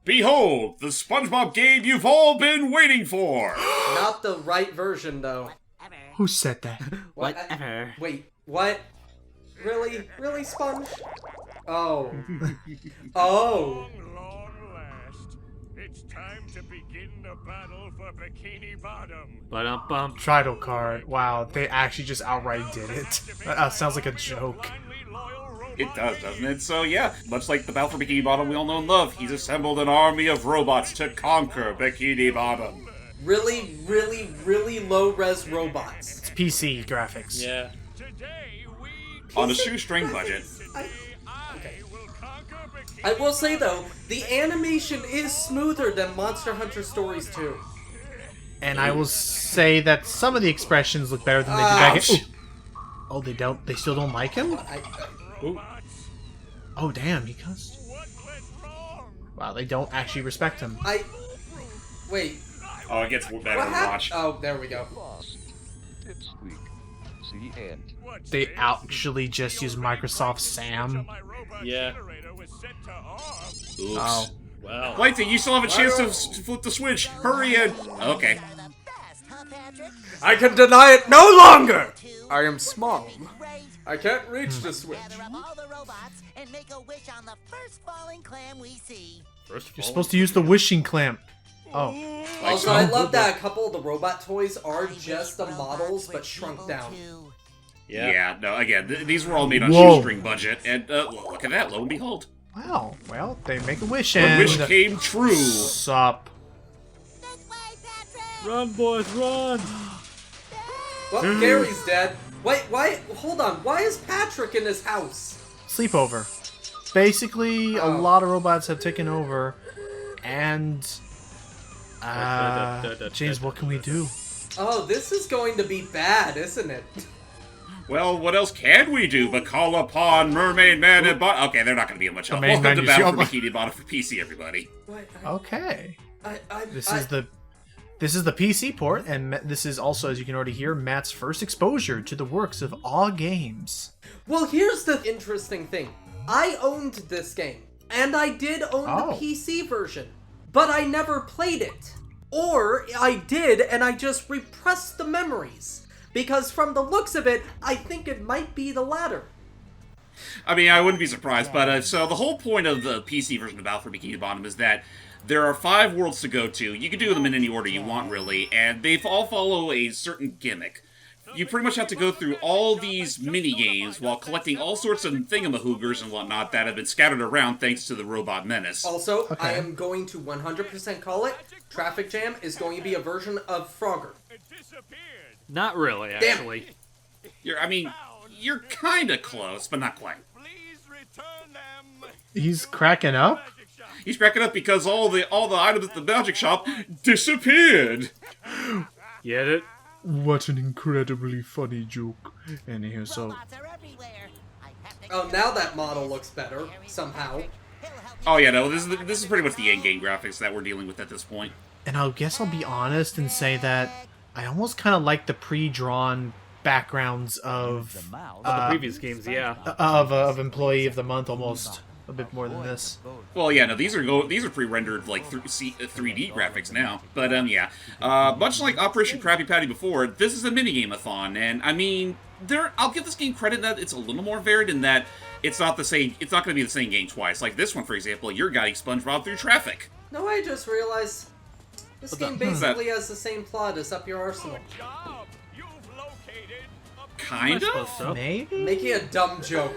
Behold, the SpongeBob game you've all been waiting for! Not the right version, though. Who said that? Whatever. Wait, what? Really? Really, Sponge? Oh. Oh. Long last, it's time to begin the battle for Bikini Bottom. Ba-dum-bum. Trial card. Wow, they actually just outright did it. That sounds like a joke. It does, doesn't it? So yeah, much like the battle for Bikini Bottom we all know and love, he's assembled an army of robots to conquer Bikini Bottom. Really, really, really low-res robots. It's PC graphics. Yeah. On a shoestring budget. I will say, though, the animation is smoother than Monster Hunter Stories 2. And I will say that some of the expressions look better than they did back Ouch. in... Oh, they don't. They still don't like him? Oh, damn, he cussed. Wow, they don't actually respect him. Wait. Oh, it gets better What to happened? watch. Oh, there we go. They actually just use Microsoft Sam. Yeah. Oops. Oh. Wow. Lighty, you still have a chance to flip the switch. Hurry in. Okay. I can deny it no longer! I am small. I can't reach the switch. You're supposed to use the wishing clamp. Oh. Also, I love that a couple of the robot toys are just the models, but shrunk down. Yeah, no, again, these were all made on Whoa. shoestring budget, and look at that, lo and behold. Wow. Well, they make a wish The and... wish came true. Sup. Run, boys, run! Well, Gary's dead. Wait, why? Hold on. Why is Patrick in his house? Sleepover. Basically, a lot of robots have taken over, and... James, what can we do? Oh, this is going to be bad, isn't it? Well, what else can we do but call upon Mermaid Man and Bot? Okay, they're not going to be much help. Mermaid Welcome to Man, Battle for you- Bikini Bottom for PC, everybody. Okay. This is the. the PC port, and this is also, as you can already hear, Matt's first exposure to the works of all games. Well, here's the interesting thing. I owned this game, and I did own the PC version, but I never played it. Or I did, and I just repressed the memories. Because from the looks of it, I think it might be the latter. I mean, I wouldn't be surprised, but so the whole point of the PC version of Battle for Bikini Bottom is that there are 5 worlds to go to. You can do them in any order you want, really, and they all follow a certain gimmick. You pretty much have to go through all these mini-games while collecting all sorts of thingamahoogers and whatnot that have been scattered around thanks to the Robot Menace. Also, I am going to 100% call it, Traffic Jam is going to be a version of Frogger. Not really, actually. You're kinda close, but not quite. He's cracking up? He's cracking up because all the items at the magic shop disappeared. Get it? What an incredibly funny joke. Anyhow, so... Oh, now that model looks better, somehow. Oh yeah, no, this is pretty much the end-game graphics that we're dealing with at this point. And I guess I'll be honest and say that I almost kind of like the pre-drawn backgrounds of The previous games, yeah. of Employee of the Month almost a bit more than this. Well, yeah, no, these are pre-rendered like 3D graphics now. But yeah, much like Operation Krabby Patty before, this is a minigame-a-thon, and I mean, I'll give this game credit that it's a little more varied in that it's not the same. It's not going to be the same game twice. Like this one, for example, you're guiding SpongeBob through traffic. No, I just realized this game basically has the same plot as Up Your Arsenal. Kind of. So. Maybe? Making a dumb joke.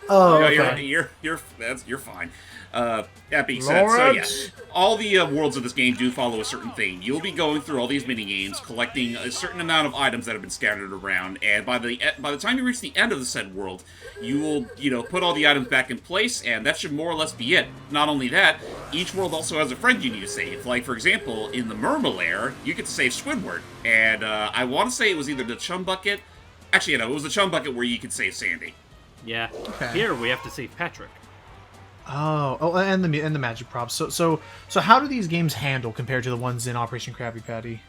Oh, No, okay. you're fine. That being said, so yeah, all the worlds of this game do follow a certain theme. You'll be going through all these mini games, collecting a certain amount of items that have been scattered around, and by the time you reach the end of the said world, you will put all the items back in place, and that should more or less be it. Not only that, each world also has a friend you need to save. Like for example, in the Mermalair, you get to save Squidward, and I want to say it was either the Chum Bucket. Actually, no, it was the Chum Bucket where you could save Sandy. Yeah. Okay. Here we have to save Patrick. Oh, and the magic props. So how do these games handle compared to the ones in Operation Krabby Patty?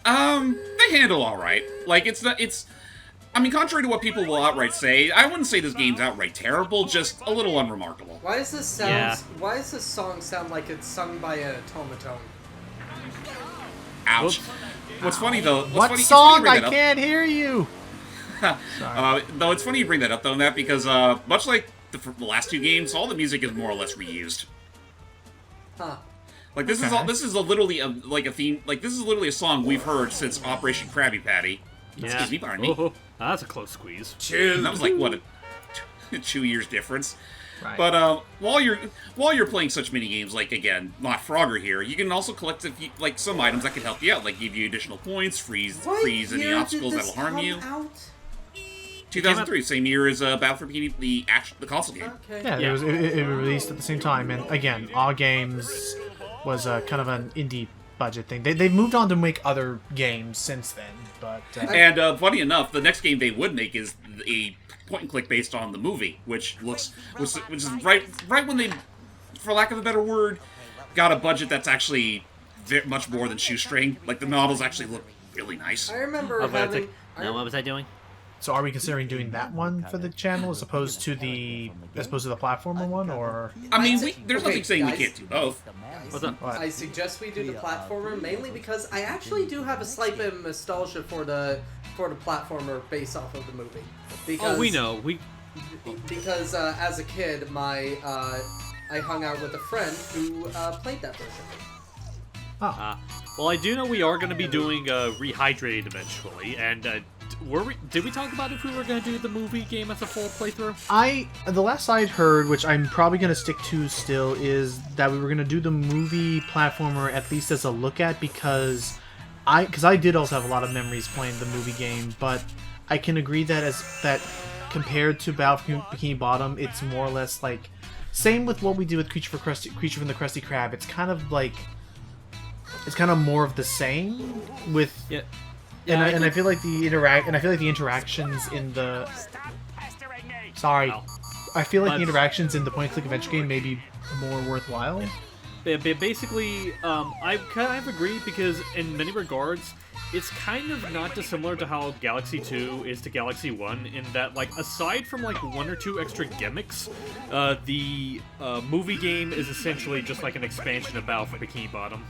They handle all right. Like it's not. I mean, contrary to what people will outright say, I wouldn't say this game's outright terrible, just a little unremarkable. Why does this sound? Yeah. Why does this song sound like it's sung by an automaton? Ouch. What's funny though? What funny, song? I I can't hear you. Though it's funny you bring that up though, Matt, because much like the last two games, all the music is more or less reused. Huh. Like this is all. This is literally like a theme. Like this is literally a song we've heard since Operation Krabby Patty. Excuse me, pardon me. Oh, that's a close squeeze. And that was like what a 2 years difference. Right. But while you're playing such mini games, like again, not Frogger here, you can also collect like some items that can help you out, like give you additional points, freeze any obstacles that'll harm you. Out? 2003, same year as Battle for Bikini, the console game. Okay. Yeah, Yeah. it released at the same time, and again, All Games was kind of an indie budget thing. They've moved on to make other games since then, but And funny enough, the next game they would make is a point and click based on the movie, which is right when they, for lack of a better word, got a budget that's actually much more than shoestring. Like the models actually look really nice. I remember Oh, but it's having. like, now what was I doing? so are we considering doing that one for the channel as opposed to the platformer one, or I mean, there's Okay, nothing saying we guys. can't do both. What's up? what? I suggest we do the platformer mainly because I actually do have a slight bit of nostalgia for the platformer based off of the movie. Because, Oh, we know. Because as a kid, I hung out with a friend who played that version. Well, I do know we are going to be doing Rehydrated eventually, and did we talk about if we were going to do the movie game as a full playthrough? The last I'd heard, which I'm probably going to stick to still, is that we were going to do the movie platformer at least as a look at, because I did also have a lot of memories playing the movie game, but I can agree that compared to Battle for Bikini Bottom, it's more or less like same with what we do with Creature from the Krusty Krab. It's kind of like more of the same with Yeah. and I feel like the interactions in the Ow. I feel like the interactions in the point-and-click adventure game may be more worthwhile. Basically, I kind of agree because in many regards, it's kind of not dissimilar to how Galaxy 2 is to Galaxy 1 in that, like, aside from, like, one or two extra gimmicks, the movie game is essentially just like an expansion of Battle for Bikini Bottom.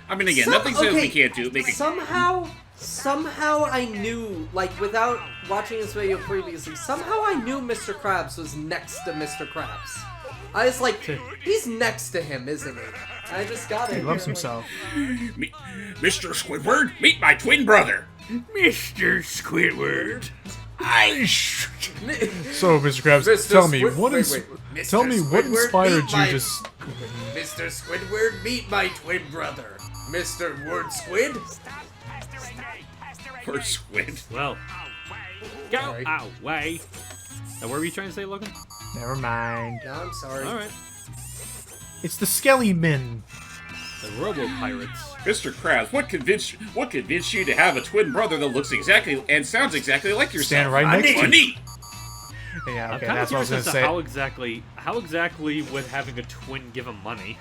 I mean, again, nothing says we can't do make a Somehow I knew, like, without watching this video previously, somehow I knew Mr. Krabs was next to Mr. Krabs. I was like, he's next to him, isn't he? I just got it. He loves himself. Mr. Squidward, meet my twin brother. Mr. Squidward! So, Mr. Krabs, Mr. tell me Squid- what wait, is wait. tell Mr. me what Squidward, inspired meet you my- to Mr. Squidward, meet my twin brother, Mr. Word Squid. Or Squid. Well, go Sorry. away! Now, what were you trying to say, Logan? Never mind. No, I'm sorry. Alright. It's the Skelly Men. The Robo-Pirates. Mr. Krabs, what convinced you to have a twin brother that looks exactly and sounds exactly like yourself? Stand right next to you. Funny. Yeah, I'm okay, kind of that's what I was curious gonna as to say. how exactly would having a twin give him money?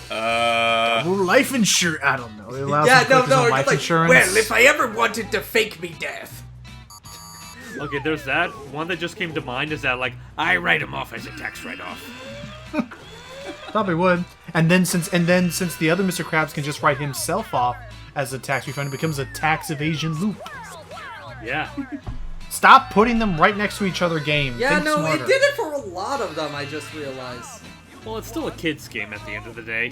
Well, life insurance. I don't know. It allows Yeah, him to no, click his own no. life It's like, insurance. well, if I ever wanted to fake me death. Okay, there's that. One that just came to mind is that, like, I write him off as a tax write-off. Probably would. And then since the other Mr. Krabs can just write himself off as a tax refund, it becomes a tax evasion loop. Yeah. Stop putting them right next to each other. Game. Yeah, Think no, smarter. it did it for a lot of them, I just realized. Well, it's still a kid's game at the end of the day.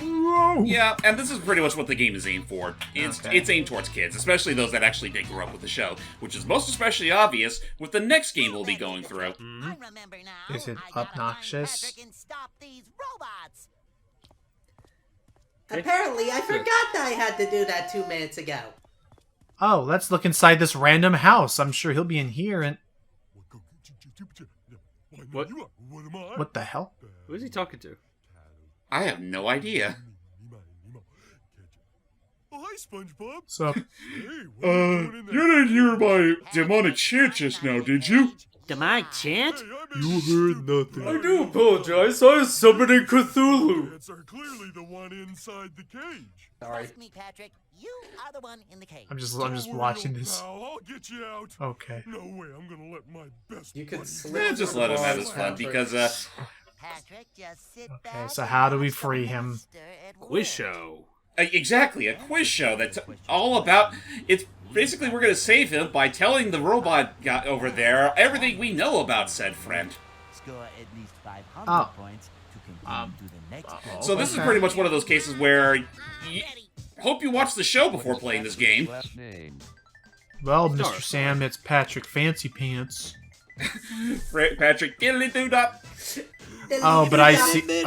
Yeah, and this is pretty much what the game is aimed for. It's Okay. it's aimed towards kids, especially those that actually did grow up with the show, which is most especially obvious with the next game we'll be going through. I remember now. Is it I gotta find obnoxious? Patrick and stop these robots. Apparently, I forgot that I had to do that 2 minutes ago. Oh, let's look inside this random house. I'm sure he'll be in here. And What? what the hell? Who is he talking to? I have no idea. Oh, hi, SpongeBob. So, Hey, what are you doing in there? You didn't hear my demonic chant just now, did you? Am I chant? You heard nothing. I do apologize. I was summoning Cthulhu. It's clearly the one inside the cage. Sorry. Trust me, Patrick. You are the one in the cage. I'm just watching this. Pal, I'll get you out. Okay. No way, I'm gonna let my best You could buddy- slip. Yeah, just let him have his fun, Patrick. because, Patrick, just sit Okay, back so and how do we watch the free him? master at Quiz work. show. exactly, a quiz show that's all about... It's basically we're going to save him by telling the robot guy over there everything we know about said friend. Score at least 500 Oh. points to continue to the next round. So this is pretty much one of those cases where you hope you watch the show before playing this game. Well, Star. Mr. Sam, it's Patrick Fancy Pants. Patrick, diddly doo up. Oh, but I see.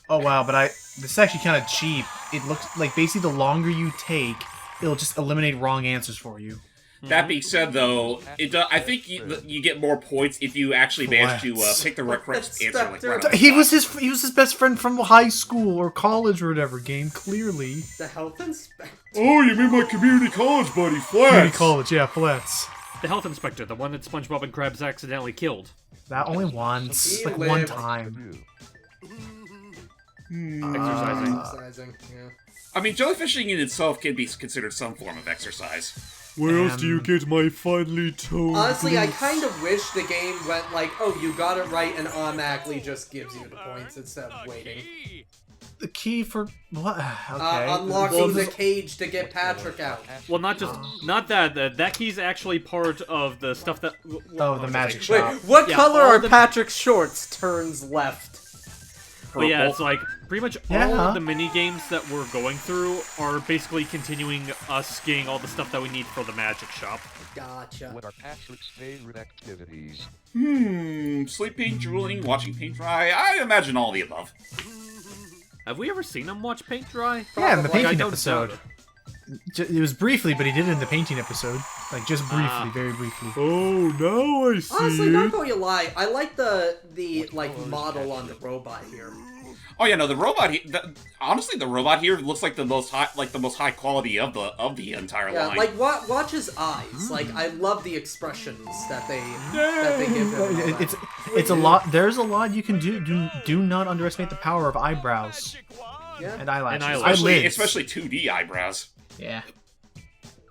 Oh wow, but this is actually kind of cheap. It looks like basically the longer you take, it'll just eliminate wrong answers for you. That being said, though, I think you get more points if you actually manage to pick the correct answer. Like, right off the He top. was his best friend from high school or college or whatever. Game clearly. The health inspector. Oh, you mean my community college buddy, Flats? Community college, yeah, Flats. The health inspector, the one that SpongeBob and Krabs accidentally killed. That only once, He like one lived. time. Exercising. Exercising. Yeah. I mean, jellyfishing in itself can be considered some form of exercise. Where else do you get my finely toned? Honestly, I kind of wish the game went like, oh, you got it right, and automatically just gives you the points instead of waiting. The key for what? Okay. Unlocking Well, the cage to get Patrick out. Well, not that. That key's actually part of the stuff that. Oh, the magic Wait, shop. what Yeah, color all are the- Patrick's shorts? Turns left. But yeah, it's like pretty much all Yeah. of the mini games that we're going through are basically continuing us getting all the stuff that we need for the magic shop. Gotcha. What are Patrick's favorite activities? Sleeping, drooling, watching paint dry. I imagine all the above. Have we ever seen him watch paint dry? Yeah, in the Probably. painting I don't episode. doubt It was briefly, but he did it in the painting episode. Like, just briefly, Ah. very briefly. Oh, now I see Honestly, not gonna lie, I like the like model on the robot here. Oh yeah, no, the robot. Honestly, the robot here looks like the most high quality of the entire Yeah, line. like watch his eyes. Like I love the expressions that they give him. and all that. It's a lot. There's a lot you can do. Do not underestimate the power of eyebrows Yeah. and eyelashes. And eyelashes. Eyelids. especially 2D eyebrows. Yeah.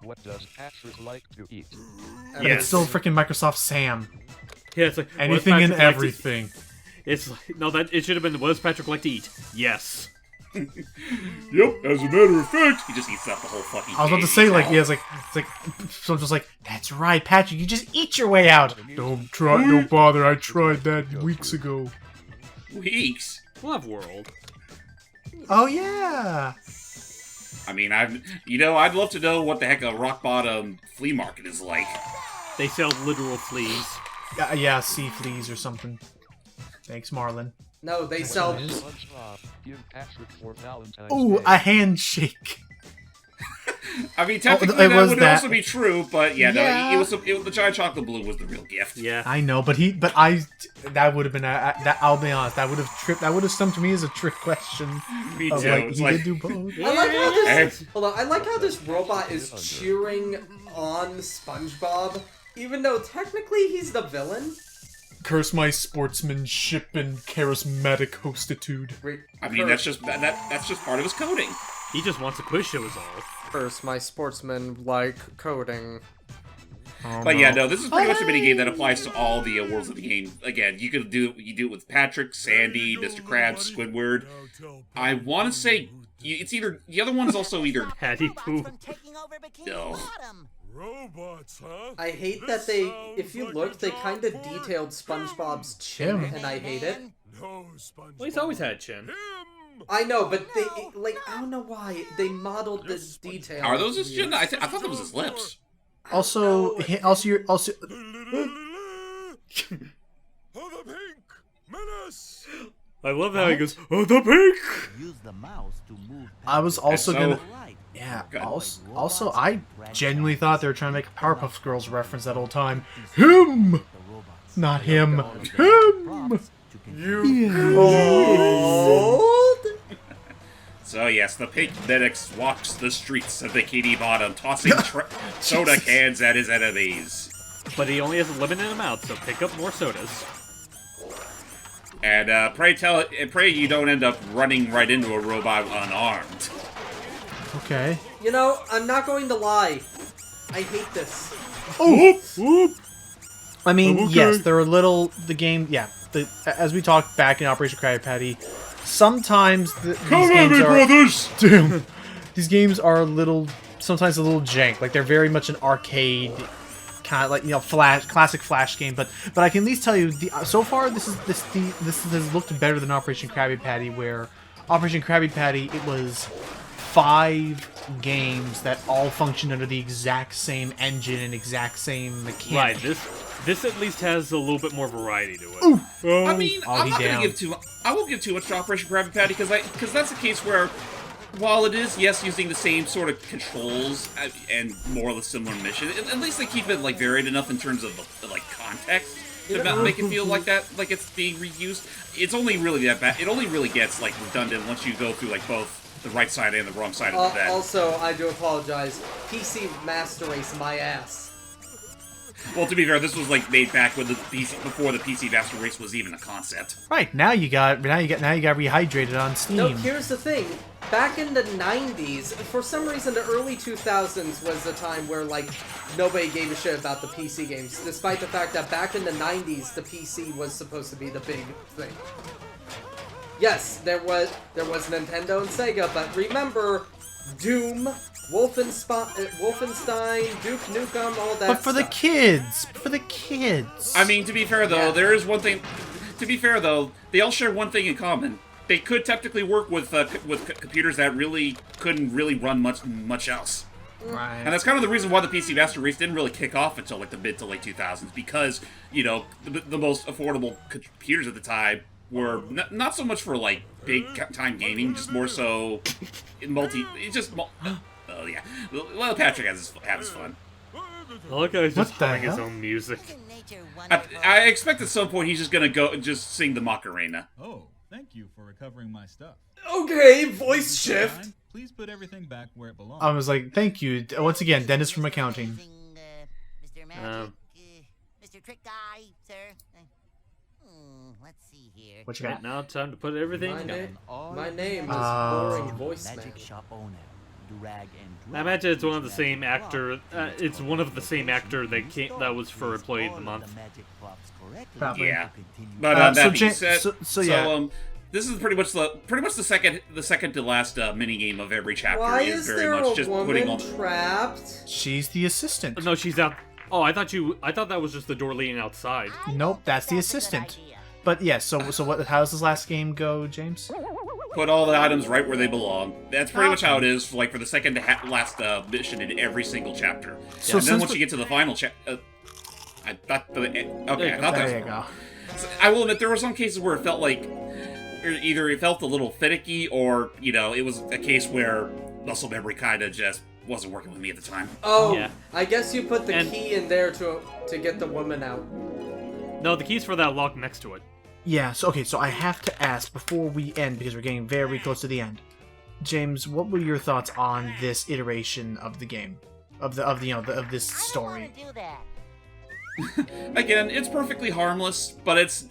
What does Patrick like to eat? But it's still freaking Microsoft Sam. Yeah, it's like what does Anything and Patrick like to- everything. It's like, no, that it should have been. What does Patrick like to eat? Yes. Yep, as a matter of fact, he just eats up the whole fucking. I was about to game. say, like, yeah, it's like someone's just like, that's right, Patrick, you just eat your way out. Don't bother, I tried that weeks ago. Weeks. Love World. Oh, yeah. I mean, I'd love to know what the heck a rock bottom flea market is like. They sell literal fleas. Yeah, sea fleas or something. Thanks, Marlon. No, they sell. SpongeBob, give Patrick for Valentine's Ooh, Day. a handshake. I mean, technically it that was would that. also be true, but yeah, Yeah. no, the giant chocolate balloon was the real gift. Yeah. I know, that would have been that. I'll be honest, that would have stumped me as a trick question. Me Of too. like, It's he like, did do both. I like how this. Eh. Hold on, I like how this robot is cheering on SpongeBob, even though technically he's the villain. Curse my sportsmanship and charismatic hostitude. I mean, that's just part of his coding. He just wants a quiz show, is all. Curse my sportsman-like coding. But yeah, no, this is pretty much a minigame that applies to all the worlds of the game. Again, you do it with Patrick, Sandy, Mr. Krabs, Squidward. I want to say it's either the other one is also either. Patty Robots Poo. from taking over Bikini No. Bottom. Robots, huh? I hate that they, if you look, they kind of detailed SpongeBob's chin, Yeah. and I hate it. No, SpongeBob. Well, he's always had chin. Him! I know, but they, like, I don't know why, they modeled this detail. Are those his chin? I thought that was his lips. Also, No. you're also. Oh, the pink menace! I love how he goes, oh, the pink! Use the mouse to move. I was also so- gonna. Right. Yeah. Good. Also, I genuinely thought they were trying to make a Powerpuff Girls reference that whole time. Him, The robots. not him. Him. Old? So yes, the pink medics walks the streets of Bikini Bottom, tossing soda cans at his enemies. but he only has a limited amount, so pick up more sodas. And pray you don't end up running right into a robot unarmed. Okay. You know, I'm not going to lie. I hate this. Oh! Whoop. I mean, yes, they're a little... The game... Yeah. As we talked back in Operation Krabby Patty, sometimes these games are... brothers! Damn. These games are a little... Sometimes a little jank. Like, they're very much an arcade... kind of like, you know, classic Flash game, but I can at least tell you, so far this has looked better than Operation Krabby Patty, where Operation Krabby Patty, it was 5 games that all functioned under the exact same engine and exact same mechanic. Right. This at least has a little bit more variety to it. I mean, I'm not gonna give too. I won't give too much to Operation Krabby Patty because that's a case where, while it is, yes, using the same sort of controls and more or less similar mission, at least they keep it, like, varied enough in terms of, like, context to make it feel like that, like it's being reused. It's only really that bad. It only really gets, like, redundant once you go through, like, both the right side and the wrong side of the bed. Also, I do apologize. PC Master Race, my ass. Well, to be fair, this was, like, made back when before the PC Master Race was even a concept. Right, now you got rehydrated on Steam. No, here's the thing. Back in the 90s, for some reason the early 2000s was the time where, like, nobody gave a shit about the PC games, despite the fact that back in the 90s the PC was supposed to be the big thing. Yes, there was Nintendo and Sega, but remember, Doom, Wolfenstein, Duke Nukem, all that But for the kids! For the kids! I mean, to be fair, though, there is one thing... To be fair, though, they all share one thing in common. They could technically work with computers that really couldn't really run much else. Right. And that's kind of the reason why the PC Master Race didn't really kick off until, like, the mid to late 2000s, because, you know, the most affordable computers at the time were not so much for, like, big-time gaming, just more so oh, yeah. Well, Patrick has his fun. The little guy's just the playing his hell? own music. I expect at some point he's just gonna go and just sing the Macarena. Oh, thank you for recovering my stuff. Okay, voice shift. Please put everything back where it belongs. I was like, thank you. Once again, Dennis from accounting. Mr. Magic, Mr. Trick Guy, sir. Let's see here. What you got? Right, now time to put everything My name is Boring Voice Man. Magic shop owner. Drag and I imagine it's one of the same actor. It's one of the same actor that was for Employee of the Month. Probably. Yeah, but that being said, yeah. this is pretty much the second to last mini game of every chapter. Why is is very there much a just woman putting on. trapped? She's the assistant. No, she's out. Oh, I thought that was just the door leading outside. Nope, that's the assistant. But yes, so what? How does this last game go, James? Put all the items right where they belong. That's pretty much how it is, like, for the second to last mission in every single chapter. So and then once you get to the final chapter, I thought that There you go. I will admit there were some cases where it felt like either it felt a little finicky, or you know, it was a case where muscle memory kind of just wasn't working with me at the time. Oh, Yeah. I guess you put the key in there to get the woman out. No, the key's for that lock next to it. Yeah. So I have to ask before we end, because we're getting very close to the end. James, what were your thoughts on this iteration of the game, of this story? Again, it's perfectly harmless, but it's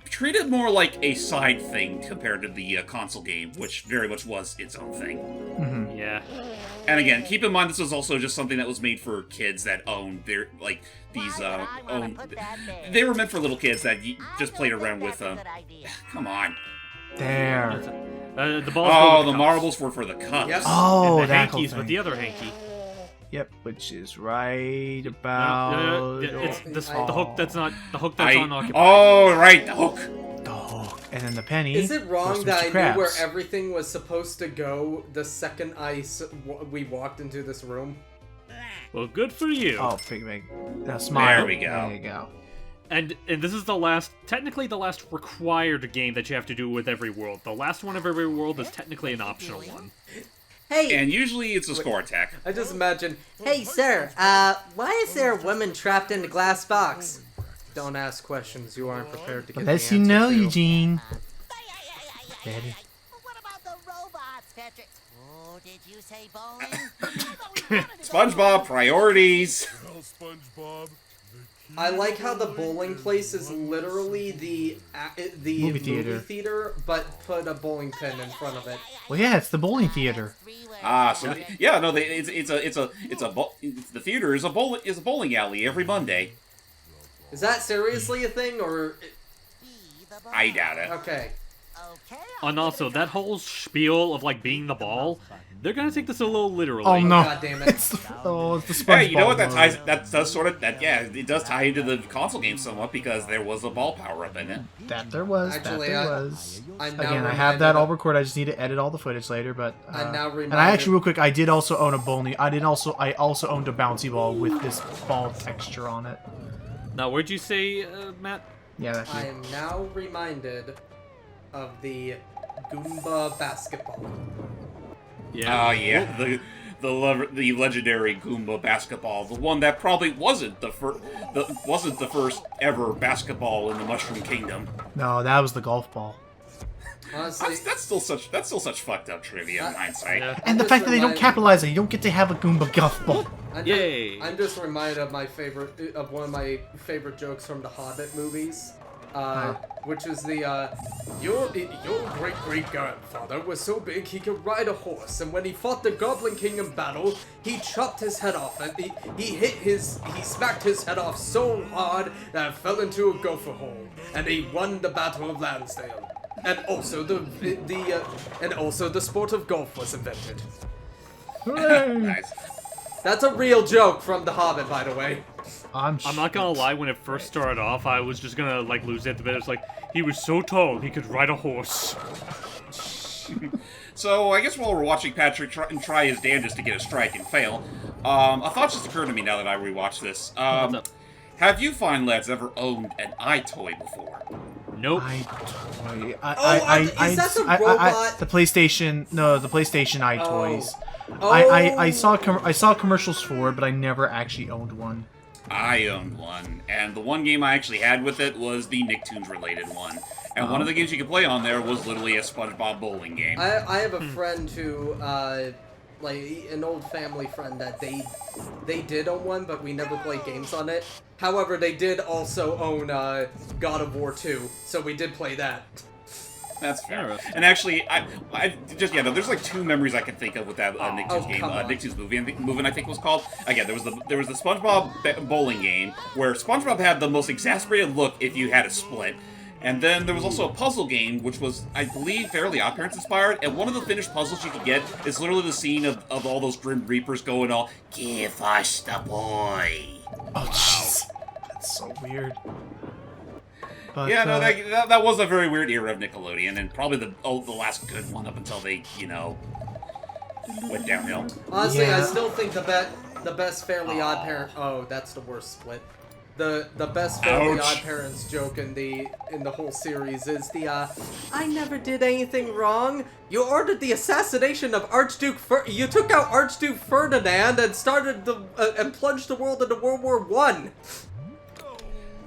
treated more like a side thing compared to the console game, which very much was its own thing. Mm-hmm. Yeah. And again, keep in mind this was also just something that was made for kids that owned their they were meant for little kids that just played around with them. Come on. There. The balls. Oh, the marbles were for the cups. Yep. Oh, and the that whole hankies thing. with the other hanky. Yep, which is right about. It's the Oh. hook that's not the hook that's unoccupied. Oh, right, the hook. The hook, and then the penny. Is it wrong goes to that Mr. I Krabs. knew where everything was supposed to go the second we walked into this room? Well, good for you. Oh, big. Now smile. There we go. There you go. And this is technically the last required game that you have to do with every world. The last one of every world is technically an optional one. Hey! And usually it's a score attack. I just imagine, hey sir, why is there a woman trapped in a glass box? Don't ask questions you aren't prepared to give Unless the you answer know, to. Eugene. Daddy. What about the robots, Patrick? Oh, did you say bowling? SpongeBob priorities. Well, SpongeBob, I like how the bowling place is literally the Movie theater. but put a bowling pin in front of it. Well, yeah, it's the bowling theater. So yeah, no, the theater is a bowling alley every Monday. Is that seriously a thing, or? I doubt it. Okay. And also, that whole spiel of, like, being the ball, they're gonna take this a little literally. Oh no! God damn it! It's the SpongeBob. Hey, you know what? mode. That does sort of it does tie into the console game somewhat because there was a ball power up in it. That there was. Actually, that there was. I'm now Again, I have that reminded all of- recorded. I just need to edit all the footage later. But I'm now and I actually, reminded- real quick, I did also own a bowling. I also owned a bouncy ball with this ball texture on it. Now, where'd you say, Matt? Yeah, that's I it. am now reminded of the Goomba basketball. Yeah. Oh yeah, the legendary Goomba basketball, the one that probably wasn't the first ever basketball in the Mushroom Kingdom. No, that was the golf ball. Honestly, That's still such fucked up trivia in hindsight. Yeah. And the just fact that they don't reminded- capitalize it, you don't get to have a Goomba golf ball. Yay. I'm just reminded of one of my favorite jokes from the Hobbit movies, which is your great-great-grandfather was so big he could ride a horse, and when he fought the Goblin King in battle, he chopped his head off, and he smacked his head off so hard that it fell into a gopher hole, and he won the Battle of Lansdale. And also the sport of golf was invented. Nice. That's a real joke from The Hobbit, by the way. I'm not gonna lie, when it first started off, I was just gonna, like, lose it at the bit. It's like, he was so tall, he could ride a horse. So I guess while we're watching Patrick try his damnedest to get a strike and fail, a thought just occurred to me now that I rewatched this. What's up? Have you fine lads ever owned an iToy before? Nope. is that the robot? The PlayStation, no, the PlayStation iToys. Oh. I saw commercials for it, but I never actually owned one. I owned one, and the one game I actually had with it was the Nicktoons related one. And one of the games you could play on there was literally a SpongeBob bowling game. I have a friend who, like, an old family friend that they did own one, but we never played games on it. However, they did also own God of War 2, so we did play that. That's fair. Interesting. And actually, there's like two memories I can think of with that Nicktoons game, come on. Nicktoons movie, I think it was called. Again, there was the SpongeBob bowling game where SpongeBob had the most exasperated look if you had a split. And then there was also a puzzle game, which was, I believe, Fairly OddParents inspired, and one of the finished puzzles you could get is literally the scene of all those Grim Reapers going all, "Give us the boy." Oh, jeez. That's so weird. But, Yeah, no, that was a very weird era of Nickelodeon, and probably the last good one up until they, went downhill. Honestly, I Yeah. still think the best Fairly Odd Parent. Oh, that's the worst split. The best Fairly Ouch. Odd Parents joke in the whole series is I never did anything wrong. You ordered the assassination of you took out Archduke Ferdinand and started and plunged the world into World War I.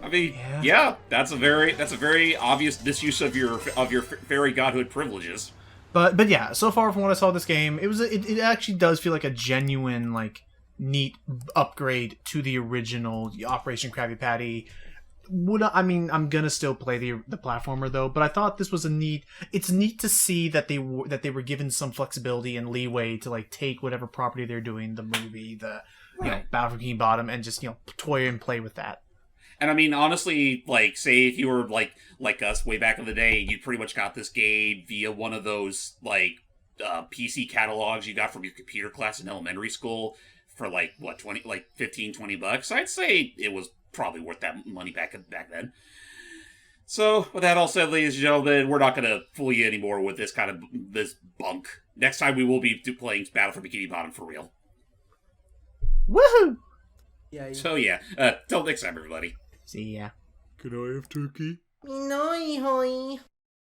I mean, yeah, that's a very obvious misuse of your fairy godhood privileges. But yeah, so far from what I saw of this game, it actually does feel like a genuine, like, neat upgrade to the original Operation Krabby Patty. I'm gonna still play the platformer though, but I thought this was it's neat to see that they were given some flexibility and leeway to, like, take whatever property they're doing, the movie, Battle for Bikini Bottom, and just, toy and play with that. And I mean, honestly, like, say if you were like us way back in the day, you pretty much got this game via one of those PC catalogs you got from your computer class in elementary school for like what, 15, 20 bucks. I'd say it was probably worth that money back then. So, with that all said, ladies and gentlemen, we're not going to fool you anymore with this bunk. Next time we will be playing Battle for Bikini Bottom for real. Woohoo! Yeah. So yeah, till next time, everybody. See ya. Can I have turkey? No, hoy.